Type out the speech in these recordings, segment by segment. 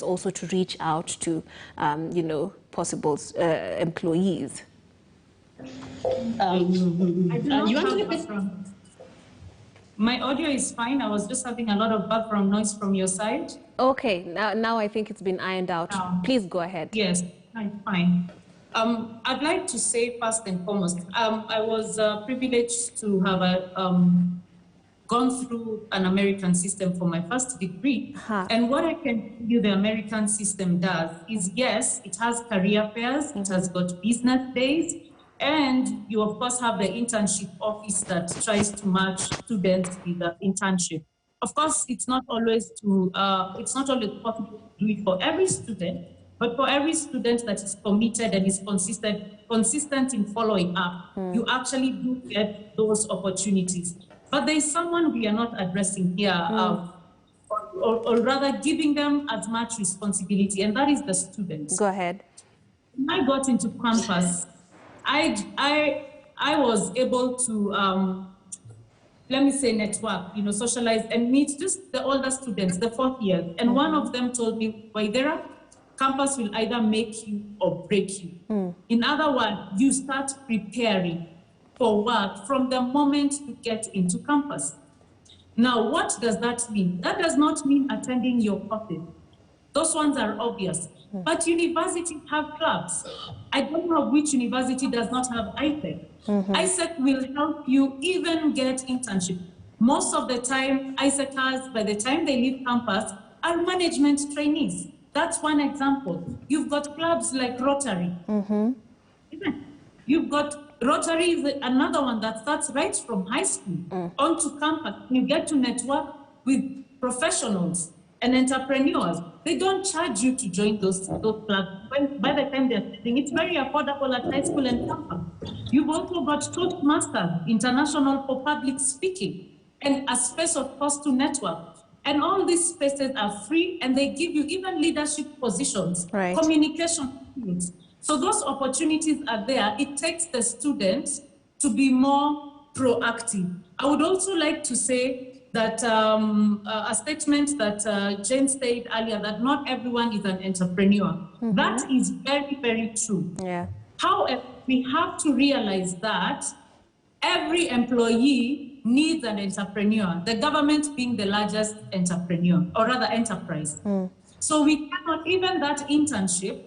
also to reach out to, possible employees? You want to background? My audio is fine. I was just having a lot of background noise from your side. Okay, now I think it's been ironed out. Please go ahead. Yes, fine. I'd like to say first and foremost, I was privileged to have gone through an American system for my first degree. And what I can tell you the American system does is, yes, it has career fairs, it has got business days, and you of course have the internship office that tries to match students with the internship. Of course, it's not always possible to do it for every student, but for every student that is committed and is consistent in following up, you actually do get those opportunities. But there is someone we are not addressing here, or rather giving them as much responsibility, and that is the students. Go ahead. When I got into campus, I was able to, let me say, network, socialize and meet just the older students, the fourth years. And one of them told me, Waidera, campus will either make you or break you. In other words, you start preparing for work from the moment you get into campus. Now, what does that mean? That does not mean attending your courses. Those ones are obvious. But universities have clubs. I don't know which university does not have ISEC. ISEC will help you even get internship. Most of the time, ISECers, by the time they leave campus, are management trainees. That's one example. You've got clubs like Rotary. You've got Rotary is another one that starts right from high school onto campus. You get to network with professionals and entrepreneurs. They don't charge you to join those clubs. By the time they're sitting, it's very affordable at high school and campus. You've also got Toastmasters International for public speaking and a space, of course, to network. And all these spaces are free, and they give you even leadership positions, communication skills. So those opportunities are there. It takes the students to be more proactive. I would also like to say that a statement that Jane said earlier, that not everyone is an entrepreneur. That is very, very true. However, we have to realize that every employee needs an entrepreneur, the government being the largest entrepreneur, or rather enterprise. So we cannot, even that internship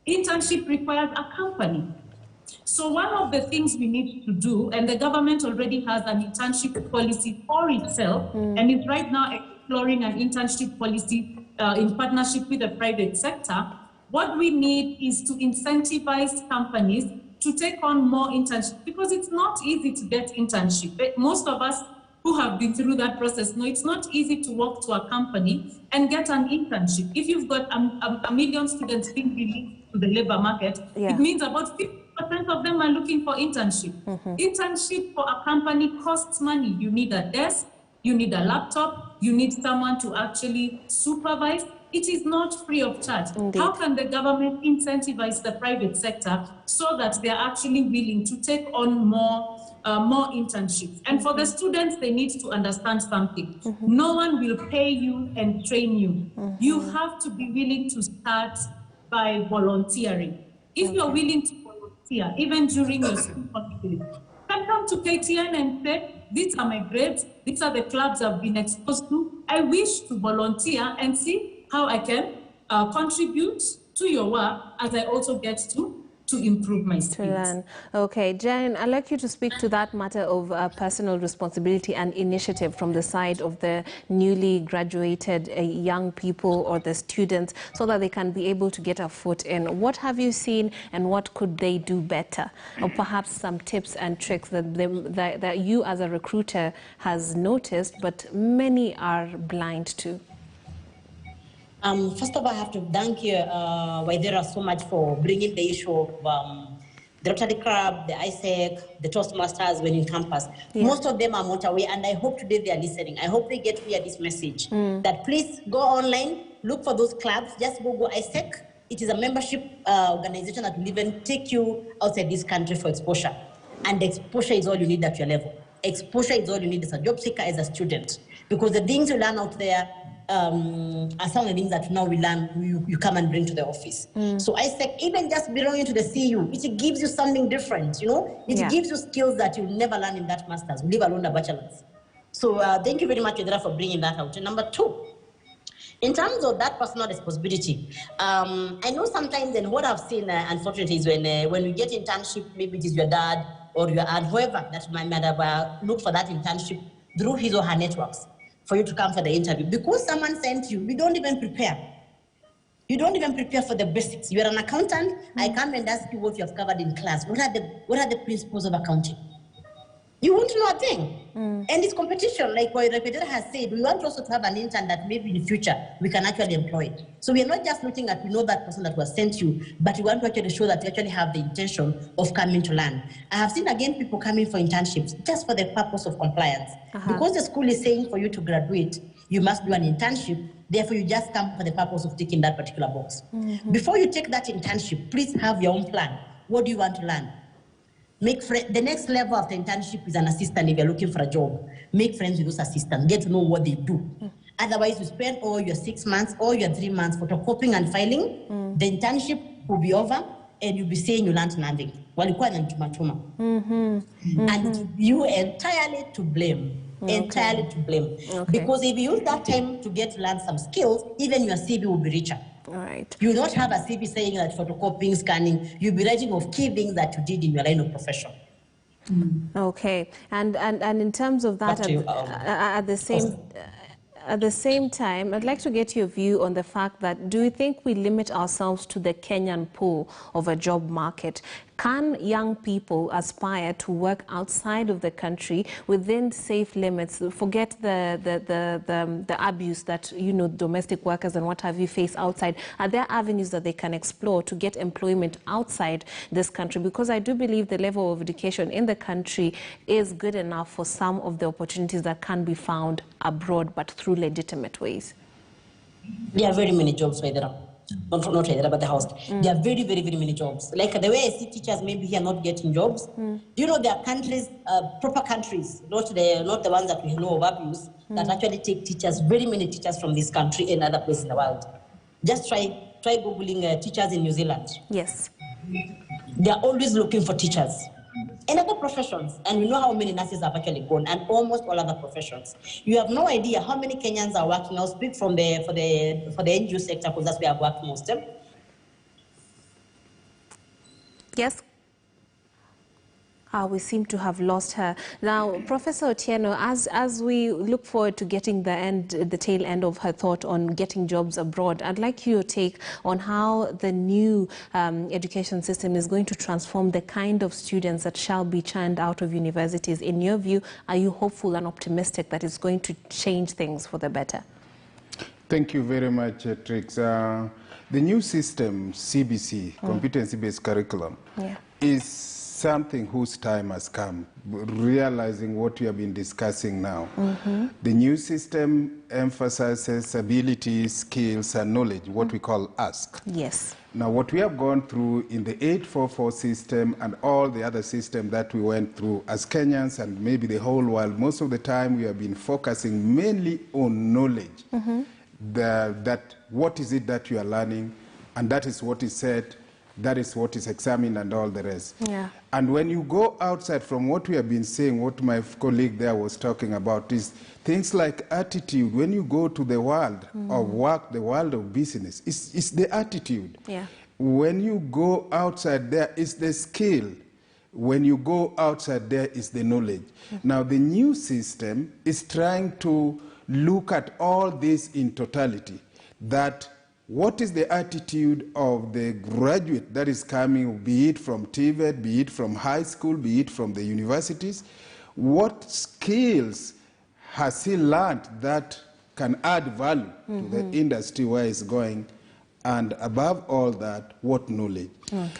requires a company. So one of the things we need to do, and the government already has an internship policy for itself, and is right now exploring an internship policy in partnership with the private sector. What we need is to incentivize companies to take on more internships, because it's not easy to get internship. Most of us who have been through that process know it's not easy to walk to a company and get an internship. If you've got a million students being released to the labor market, it means about 50% of them are looking for internship. Internship for a company costs money. You need a desk, you need a laptop, you need someone to actually supervise. It is not free of charge. How can the government incentivize the private sector so that they're actually willing to take on more internships? And for the students, they need to understand something. No one will pay you and train you. You have to be willing to start by volunteering. If you're willing to volunteer, even during your school holidays, you can come to KTN and say, these are my grades, these are the clubs I've been exposed to. I wish to volunteer and see how I can contribute to your work as I also get to improve my skills. Okay, Jen, I'd like you to speak to that matter of personal responsibility and initiative from the side of the newly graduated young people or the students, so that they can be able to get a foot in. What have you seen, and what could they do better? Or perhaps some tips and tricks that you as a recruiter has noticed, but many are blind to. First of all, I have to thank you, Waidera, so much for bringing the issue of the Rotary Club, the ISEC, the Toastmasters when in campus. Most of them are not aware, and I hope today they are listening. I hope they get to hear this message, that please go online, look for those clubs, just Google ISEC. It is a membership organization that will even take you outside this country for exposure. And exposure is all you need at your level. Exposure is all you need as a job seeker, as a student. Because the things you learn out there, are some of the things that now we learn, you come and bring to the office. So I said, even just belonging to the CU, it gives you something different, you know? It gives you skills that you'll never learn in that master's, leave alone the bachelor's. So thank you very much, Edra, for bringing that out. And number 2, in terms of that personal responsibility, I know sometimes, and what I've seen, unfortunately, is when we get internship, maybe it is your dad or your aunt, whoever that might have looked for that internship through his or her networks for you to come for the interview. Because someone sent you, we don't even prepare. You don't even prepare for the basics. You are an accountant. I come and ask you what you have covered in class. What are the principles of accounting? You won't know a thing. And it's competition, like what Repetitor has said. We want also to have an intern that maybe in the future we can actually employ. So we are not just looking at, we know that person that was sent you, but we want to actually show that you actually have the intention of coming to learn. I have seen again people coming for internships just for the purpose of compliance. Because the school is saying for you to graduate, you must do an internship. Therefore, you just come for the purpose of taking that particular box. Before you take that internship, please have your own plan. What do you want to learn? Make the next level of the internship is an assistant if you're looking for a job. Make friends with those assistants. Get to know what they do. Otherwise, you spend all your 6 months, all your 3 months photocopying and filing. The internship will be over, and you'll be saying you learned nothing. And you entirely to blame. Entirely to blame. Because if you use that time to get to learn some skills, even your CV will be richer. All right. You will not have a CV saying that photocopying, scanning. You'll be writing of key things that you did in your line of profession. Okay. And in terms of that, at the same time, I'd like to get your view on the fact that, do you think we limit ourselves to the Kenyan pool of a job market? Can young people aspire to work outside of the country within safe limits? Forget the abuse that, you know, domestic workers and what have you face outside. Are there avenues that they can explore to get employment outside this country? Because I do believe the level of education in the country is good enough for some of the opportunities that can be found abroad, but through legitimate ways. There are very many jobs right there. Not right there, but the house. There are very, very, very many jobs. Like the way I see teachers maybe here not getting jobs. Do you know there are countries, proper countries, not the ones that we know of abuse, that actually take teachers, very many teachers from this country and other places in the world. Just try Googling teachers in New Zealand. Yes. They are always looking for teachers. In other professions, and we know how many nurses have actually gone, and almost all other professions. You have no idea how many Kenyans are working. I'll speak for the NGO sector because that's where I've worked most. Yes. We seem to have lost her. Now, Professor Otieno, as we look forward to getting the tail end of her thought on getting jobs abroad, I'd like your take on how the new education system is going to transform the kind of students that shall be churned out of universities. In your view, are you hopeful and optimistic that it's going to change things for the better? Thank you very much, Trix. The new system, CBC, competency-based curriculum, is something whose time has come, realizing what we have been discussing now. The new system emphasizes abilities, skills, and knowledge, what we call ASK. Yes. Now, what we have gone through in the 844 system and all the other systems that we went through as Kenyans and maybe the whole world, most of the time we have been focusing mainly on knowledge. That what is it that you are learning, and that is what is said, that is what is examined, and all the rest. And when you go outside from what we have been saying, what my colleague there was talking about is things like attitude. When you go to the world of work, the world of business, it's the attitude. When you go outside, there is the skill. When you go outside, there is the knowledge. Now, the new system is trying to look at all this in totality, that what is the attitude of the graduate that is coming, be it from TVET, be it from high school, be it from the universities? What skills has he learned that can add value to the industry where it's going? And above all that, what knowledge?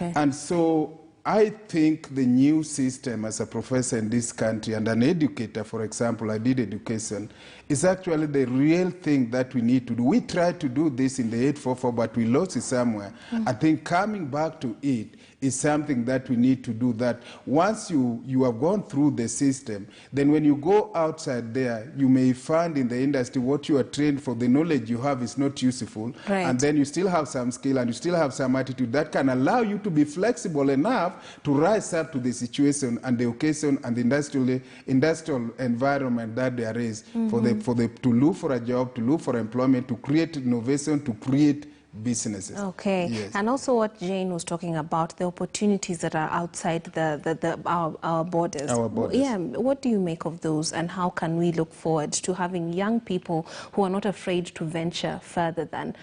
And so I think the new system, as a professor in this country and an educator, for example, I did education, is actually the real thing that we need to do. We tried to do this in the 844, but we lost it somewhere. I think coming back to it is something that we need to do, that once you have gone through the system, then when you go outside there, you may find in the industry what you are trained for, the knowledge you have is not useful, right. And then you still have some skill and you still have some attitude that can allow you to be flexible enough to rise up to the situation and the occasion and the industrial environment that there is, to look for a job, to look for employment, to create innovation, to create businesses. Okay, yes. And also what Jane was talking about, the opportunities that are outside our borders. Our borders. Yeah, what do you make of those, and how can we look forward to having young people who are not afraid to venture further than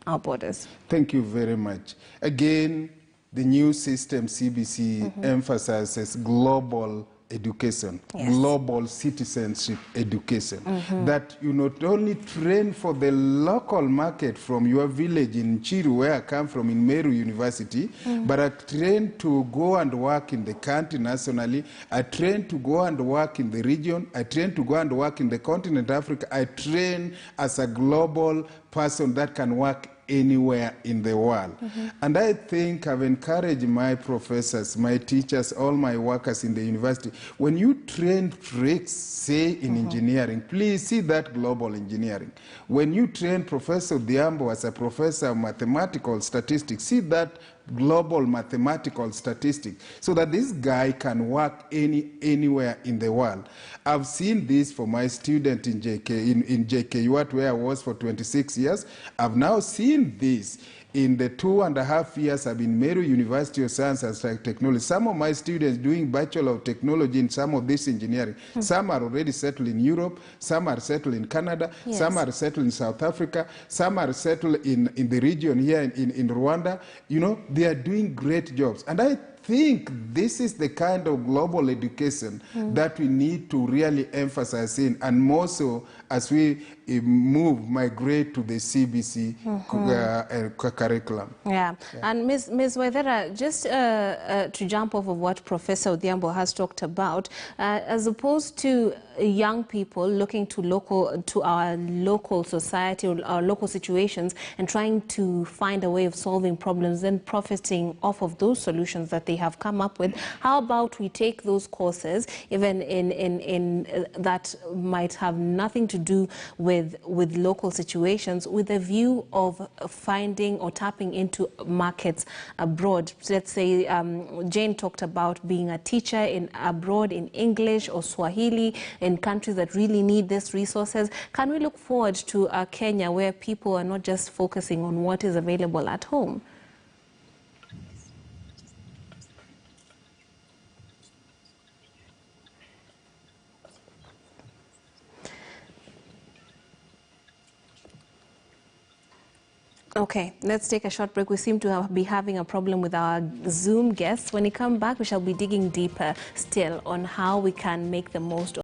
our borders? Thank you very much. Again, the new system, CBC, emphasizes global education, yes. Global citizenship education, that you not only train for the local market from your village in Chiru, where I come from, in Meru University, but I train to go and work in the country nationally, I train to go and work in the region, I train to go and work in the continent Africa, I train as a global person that can work anywhere in the world. And I think I've encouraged my professors, my teachers, all my workers in the university, when you train freaks, say in engineering, please see that global engineering. When you train Professor Diambo as a professor of mathematical statistics, see that global mathematical statistics, so that this guy can work anywhere in the world. I've seen this for my student in JKU, where I was for 26 years. I've now seen this in the 2.5 years I've been Meru University of Science and Technology. Some of my students doing Bachelor of Technology in some of this engineering. Some are already settled in Europe, some are settled in Canada, yes. Some are settled in South Africa, some are settled in the region here in Rwanda. You know, they are doing great jobs. And I think this is the kind of global education that we need to really emphasize in, and more so as we migrate to the CBC curriculum. Yeah. And Ms. Waithera, just to jump off of what Professor Odhiambo has talked about, as opposed to young people looking to our local society or our local situations and trying to find a way of solving problems and profiting off of those solutions that they have come up with, how about we take those courses, even in that might have nothing to do with local situations, with a view of finding or tapping into markets abroad? So let's say Jane talked about being a teacher abroad in English or Swahili, in countries that really need these resources. Can we look forward to Kenya, where people are not just focusing on what is available at home? Okay, let's take a short break. We seem to be having a problem with our Zoom guests. When we come back, we shall be digging deeper still on how we can make the most of